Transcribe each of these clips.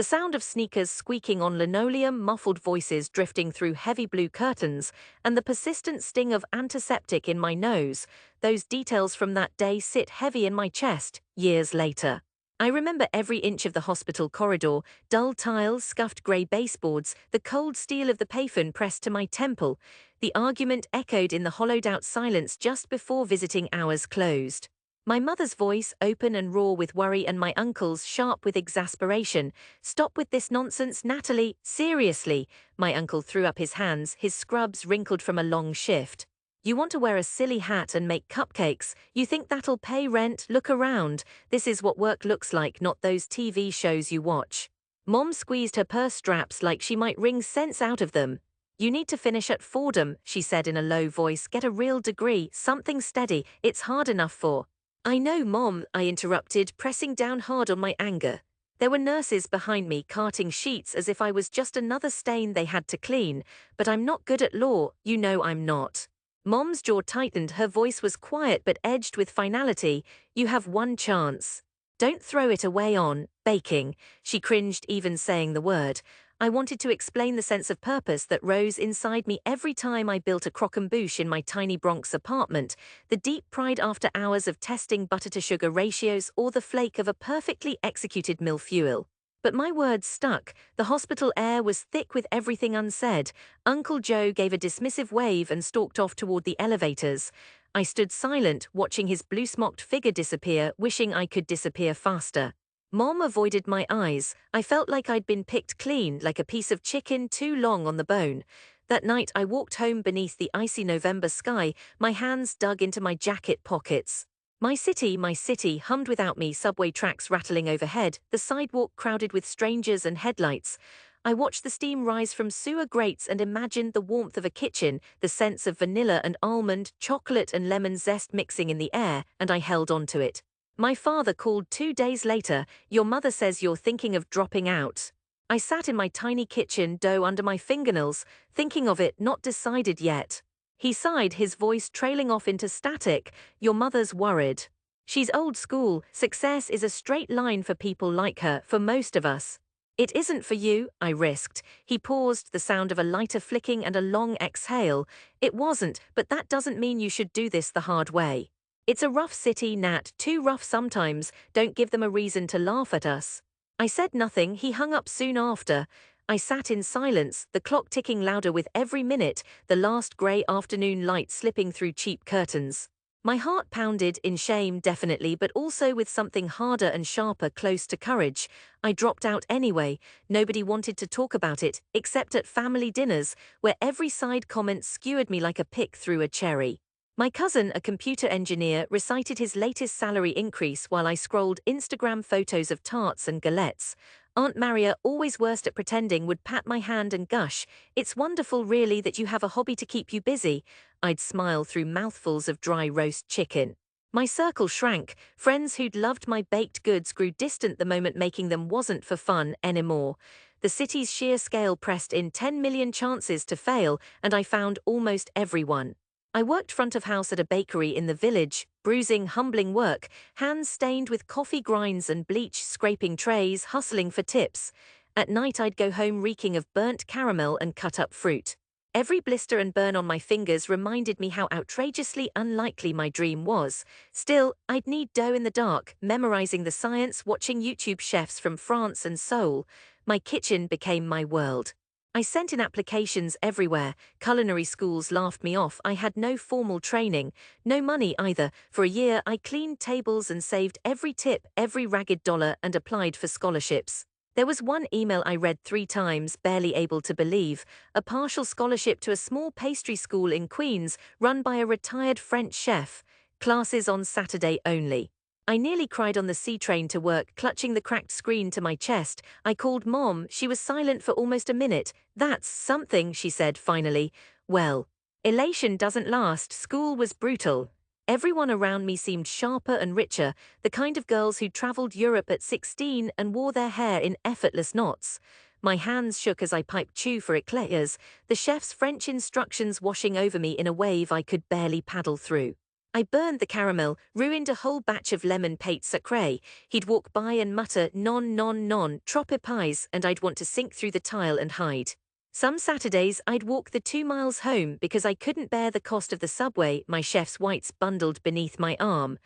The sound of sneakers squeaking on linoleum, muffled voices drifting through heavy blue curtains, and the persistent sting of antiseptic in my nose, those details from that day sit heavy in my chest, years later. I remember every inch of the hospital corridor, dull tiles, scuffed grey baseboards, the cold steel of the payphone pressed to my temple. The argument echoed in the hollowed-out silence just before visiting hours closed. My mother's voice, open and raw with worry, and my uncle's, sharp with exasperation. "Stop with this nonsense, Natalie, seriously." My uncle threw up his hands, his scrubs wrinkled from a long shift. "You want to wear a silly hat and make cupcakes? You think that'll pay rent? Look around. This is what work looks like, not those TV shows you watch." Mom squeezed her purse straps like she might wring sense out of them. "You need to finish at Fordham," she said in a low voice. "Get a real degree, something steady. It's hard enough for—" "I know, Mom," I interrupted, pressing down hard on my anger. There were nurses behind me carting sheets as if I was just another stain they had to clean. "But I'm not good at law, you know I'm not." Mom's jaw tightened, her voice was quiet but edged with finality. "You have one chance. Don't throw it away on baking." She cringed even saying the word. I wanted to explain the sense of purpose that rose inside me every time I built a croquembouche in my tiny Bronx apartment, the deep pride after hours of testing butter-to-sugar ratios, or the flake of a perfectly executed millefeuille. But my words stuck. The hospital air was thick with everything unsaid. Uncle Joe gave a dismissive wave and stalked off toward the elevators. I stood silent, watching his blue-smocked figure disappear, wishing I could disappear faster. Mom avoided my eyes. I felt like I'd been picked clean, like a piece of chicken too long on the bone. That night I walked home beneath the icy November sky, my hands dug into my jacket pockets. My city hummed without me, subway tracks rattling overhead, the sidewalk crowded with strangers and headlights. I watched the steam rise from sewer grates and imagined the warmth of a kitchen, the scents of vanilla and almond, chocolate and lemon zest mixing in the air, and I held on to it. My father called 2 days later. "Your mother says you're thinking of dropping out." I sat in my tiny kitchen, dough under my fingernails, thinking of it, not decided yet. He sighed, his voice trailing off into static. "Your mother's worried. She's old school. Success is a straight line for people like her, for most of us." "It isn't for you," I risked. He paused, the sound of a lighter flicking and a long exhale. "It wasn't, but that doesn't mean you should do this the hard way. It's a rough city, Nat, too rough sometimes. Don't give them a reason to laugh at us." I said nothing. He hung up soon after. I sat in silence, the clock ticking louder with every minute, the last grey afternoon light slipping through cheap curtains. My heart pounded, in shame definitely, but also with something harder and sharper close to courage. I dropped out anyway. Nobody wanted to talk about it, except at family dinners, where every side comment skewered me like a pick through a cherry. My cousin, a computer engineer, recited his latest salary increase while I scrolled Instagram photos of tarts and galettes. Aunt Maria, always worst at pretending, would pat my hand and gush, "It's wonderful really that you have a hobby to keep you busy." I'd smile through mouthfuls of dry roast chicken. My circle shrank. Friends who'd loved my baked goods grew distant the moment making them wasn't for fun anymore. The city's sheer scale pressed in 10 million chances to fail, and I found almost everyone. I worked front of house at a bakery in the village, bruising, humbling work, hands stained with coffee grinds and bleach, scraping trays, hustling for tips. At night I'd go home reeking of burnt caramel and cut-up fruit. Every blister and burn on my fingers reminded me how outrageously unlikely my dream was. Still, I'd knead dough in the dark, memorizing the science, watching YouTube chefs from France and Seoul. My kitchen became my world. I sent in applications everywhere. Culinary schools laughed me off. I had no formal training, no money either. For a year, I cleaned tables and saved every tip, every ragged dollar, and applied for scholarships. There was one email I read 3 times, barely able to believe. A partial scholarship to a small pastry school in Queens, run by a retired French chef. Classes on Saturday only. I nearly cried on the C-train to work, clutching the cracked screen to my chest. I called Mom. She was silent for almost a minute. "That's something," she said finally. Well, elation doesn't last. School was brutal. Everyone around me seemed sharper and richer, the kind of girls who traveled Europe at 16 and wore their hair in effortless knots. My hands shook as I piped chew for eclairs, the chef's French instructions washing over me in a wave I could barely paddle through. I burned the caramel, ruined a whole batch of lemon pate sucré. He'd walk by and mutter, non, non, non, troppe pies, and I'd want to sink through the tile and hide. Some Saturdays I'd walk the 2 miles home because I couldn't bear the cost of the subway, my chef's whites bundled beneath my arm.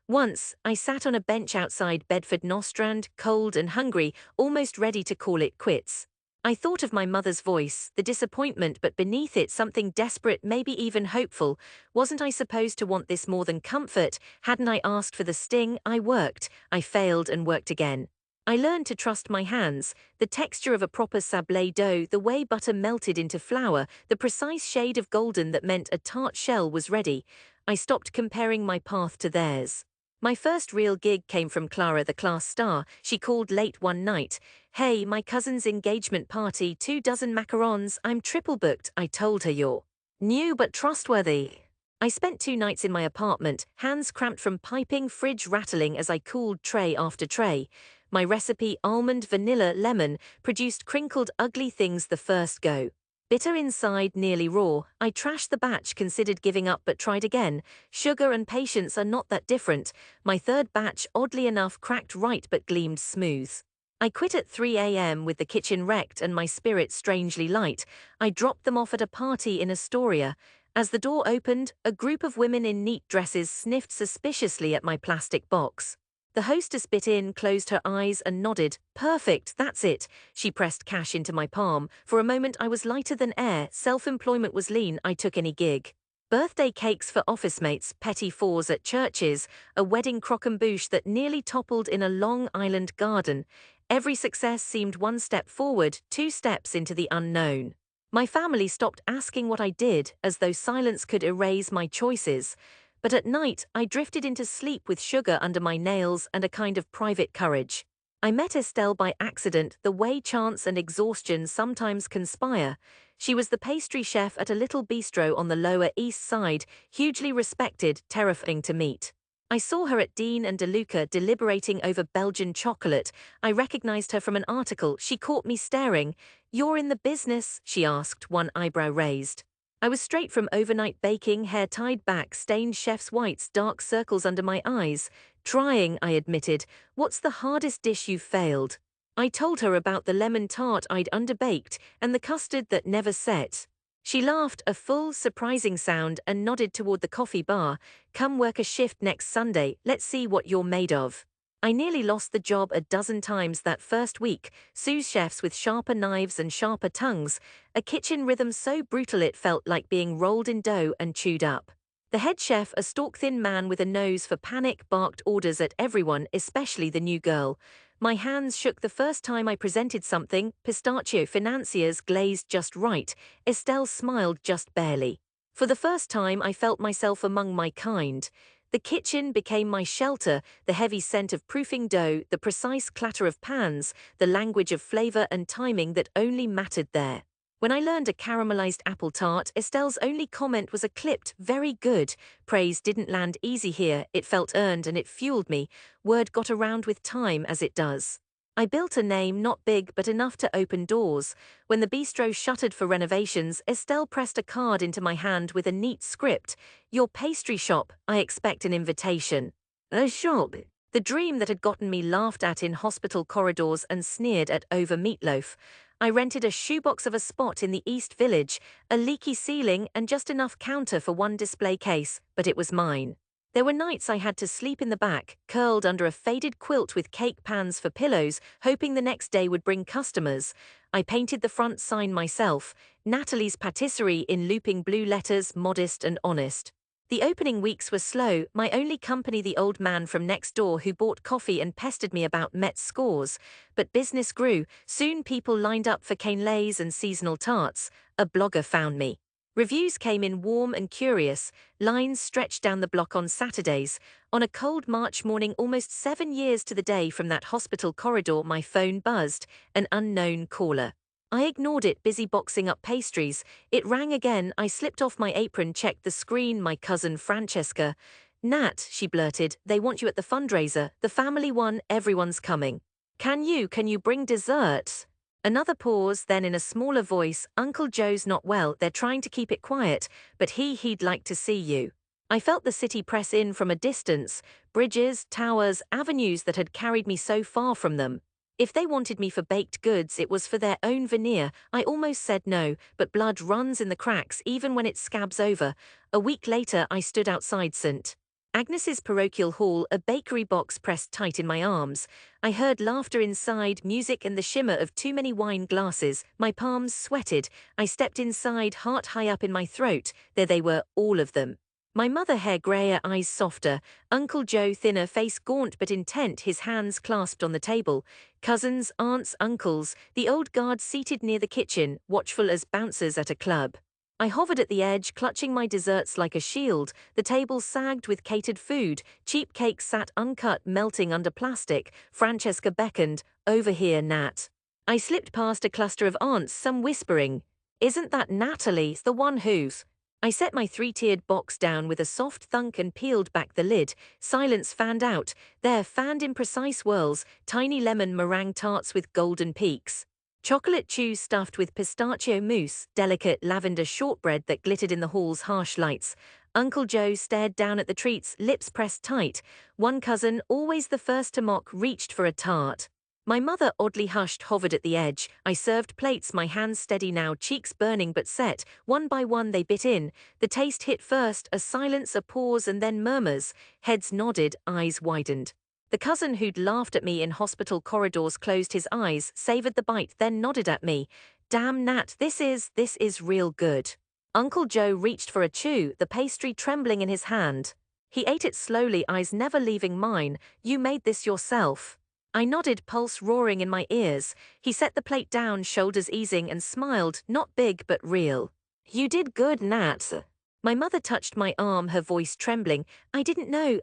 Once, I sat on a bench outside Bedford Nostrand, cold and hungry, almost ready to call it quits. I thought of my mother's voice, the disappointment, but beneath it something desperate, maybe even hopeful. Wasn't I supposed to want this more than comfort? Hadn't I asked for the sting? I worked, I failed and worked again. I learned to trust my hands, the texture of a proper sablé dough, the way butter melted into flour, the precise shade of golden that meant a tart shell was ready. I stopped comparing my path to theirs. My first real gig came from Clara, the class star. She called late one night. "Hey, my cousin's engagement party, 2 dozen macarons, I'm triple booked." I told her, "You're new but trustworthy." I spent 2 nights in my apartment, hands cramped from piping, fridge rattling as I cooled tray after tray. My recipe, almond, vanilla, lemon, produced crinkled, ugly things the first go. Bitter inside, nearly raw, I trashed the batch, considered giving up but tried again. Sugar and patience are not that different. My third batch, oddly enough, cracked right but gleamed smooth. I quit at 3 a.m. with the kitchen wrecked and my spirit strangely light. I dropped them off at a party in Astoria. As the door opened, a group of women in neat dresses sniffed suspiciously at my plastic box. The hostess bit in, closed her eyes and nodded. "Perfect, that's it." She pressed cash into my palm. For a moment I was lighter than air, self-employment was lean, I took any gig. Birthday cakes for office mates, petits fours at churches, a wedding croquembouche that nearly toppled in a Long Island garden. Every success seemed one step forward, 2 steps into the unknown. My family stopped asking what I did, as though silence could erase my choices. But at night, I drifted into sleep with sugar under my nails and a kind of private courage. I met Estelle by accident, the way chance and exhaustion sometimes conspire. She was the pastry chef at a little bistro on the Lower East Side, hugely respected, terrifying to meet. I saw her at Dean and DeLuca deliberating over Belgian chocolate. I recognized her from an article. She caught me staring. "You're in the business?" she asked, one eyebrow raised. I was straight from overnight baking, hair tied back, stained chef's whites, dark circles under my eyes. "Trying," I admitted. "What's the hardest dish you've failed?" I told her about the lemon tart I'd underbaked and the custard that never set. She laughed, a full, surprising sound, and nodded toward the coffee bar. "Come work a shift next Sunday, let's see what you're made of." I nearly lost the job a dozen times that first week, sous chefs with sharper knives and sharper tongues, a kitchen rhythm so brutal it felt like being rolled in dough and chewed up. The head chef, a stalk-thin man with a nose for panic, barked orders at everyone, especially the new girl. My hands shook the first time I presented something, pistachio financiers glazed just right. Estelle smiled just barely. For the first time I felt myself among my kind. The kitchen became my shelter, the heavy scent of proofing dough, the precise clatter of pans, the language of flavor and timing that only mattered there. When I learned a caramelized apple tart, Estelle's only comment was a clipped, "Very good." Praise didn't land easy here, it felt earned and it fueled me. Word got around with time, as it does. I built a name, not big but enough to open doors. When the bistro shuttered for renovations, Estelle pressed a card into my hand with a neat script. "Your pastry shop, I expect an invitation." A shop? The dream that had gotten me laughed at in hospital corridors and sneered at over meatloaf. I rented a shoebox of a spot in the East Village, a leaky ceiling and just enough counter for one display case, but it was mine. There were nights I had to sleep in the back, curled under a faded quilt with cake pans for pillows, hoping the next day would bring customers. I painted the front sign myself, "Natalie's Patisserie" in looping blue letters, modest and honest. The opening weeks were slow, my only company the old man from next door who bought coffee and pestered me about Mets scores. But business grew, soon people lined up for canelés and seasonal tarts. A blogger found me. Reviews came in warm and curious, lines stretched down the block on Saturdays. On a cold March morning almost 7 years to the day from that hospital corridor, my phone buzzed, an unknown caller. I ignored it, busy boxing up pastries. It rang again, I slipped off my apron, checked the screen, my cousin Francesca. "Nat," she blurted, "they want you at the fundraiser, the family one, everyone's coming. Can you bring dessert?" Another pause, then in a smaller voice, "Uncle Joe's not well, they're trying to keep it quiet, but he'd like to see you." I felt the city press in from a distance, bridges, towers, avenues that had carried me so far from them. If they wanted me for baked goods, it was for their own veneer. I almost said no, but blood runs in the cracks even when it scabs over. A week later, I stood outside St. Agnes's parochial hall, a bakery box pressed tight in my arms. I heard laughter inside, music and the shimmer of too many wine glasses. My palms sweated. I stepped inside, heart high up in my throat. There they were, all of them. My mother, hair greyer, eyes softer. Uncle Joe, thinner, face gaunt but intent, his hands clasped on the table. Cousins, aunts, uncles, the old guard seated near the kitchen, watchful as bouncers at a club. I hovered at the edge, clutching my desserts like a shield. The table sagged with catered food. Cheap cakes sat uncut, melting under plastic. Francesca beckoned, "Over here, Nat." I slipped past a cluster of aunts, some whispering, "Isn't that Natalie, the one who's—" I set my three-tiered box down with a soft thunk and peeled back the lid. Silence fanned out. There, fanned in precise whirls, tiny lemon meringue tarts with golden peaks. Chocolate chews stuffed with pistachio mousse, delicate lavender shortbread that glittered in the hall's harsh lights. Uncle Joe stared down at the treats, lips pressed tight. One cousin, always the first to mock, reached for a tart. My mother, oddly hushed, hovered at the edge. I served plates, my hands steady now, cheeks burning but set. One by one they bit in. The taste hit first, a silence, a pause, and then murmurs. Heads nodded, eyes widened. The cousin who'd laughed at me in hospital corridors closed his eyes, savored the bite, then nodded at me. "Damn, Nat, this is real good." Uncle Joe reached for a chew, the pastry trembling in his hand. He ate it slowly, eyes never leaving mine. "You made this yourself." I nodded, pulse roaring in my ears. He set the plate down, shoulders easing, and smiled, not big but real. "You did good, Nat." My mother touched my arm, her voice trembling. "I didn't know,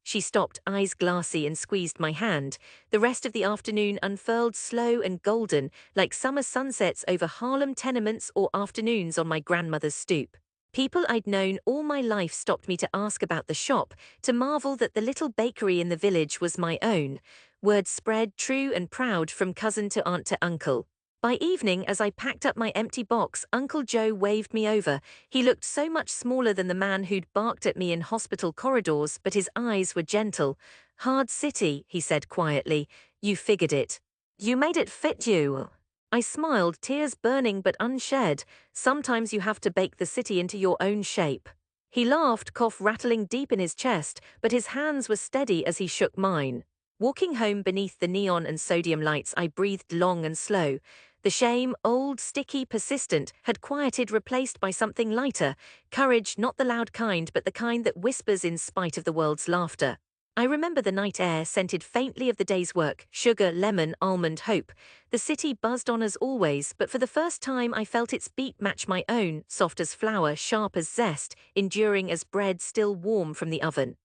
She stopped, eyes glassy, and squeezed my hand. The rest of the afternoon unfurled slow and golden, like summer sunsets over Harlem tenements or afternoons on my grandmother's stoop. People I'd known all my life stopped me to ask about the shop, to marvel that the little bakery in the village was my own. Word spread, true and proud, from cousin to aunt to uncle. By evening, as I packed up my empty box, Uncle Joe waved me over. He looked so much smaller than the man who'd barked at me in hospital corridors, but his eyes were gentle. "Hard city," he said quietly. "You figured it. You made it fit you." I smiled, tears burning but unshed. "Sometimes you have to bake the city into your own shape." He laughed, cough rattling deep in his chest, but his hands were steady as he shook mine. Walking home beneath the neon and sodium lights, I breathed long and slow. The shame, old, sticky, persistent, had quieted, replaced by something lighter. Courage, not the loud kind, but the kind that whispers in spite of the world's laughter. I remember the night air, scented faintly of the day's work, sugar, lemon, almond, hope. The city buzzed on as always, but for the first time I felt its beat match my own, soft as flour, sharp as zest, enduring as bread still warm from the oven.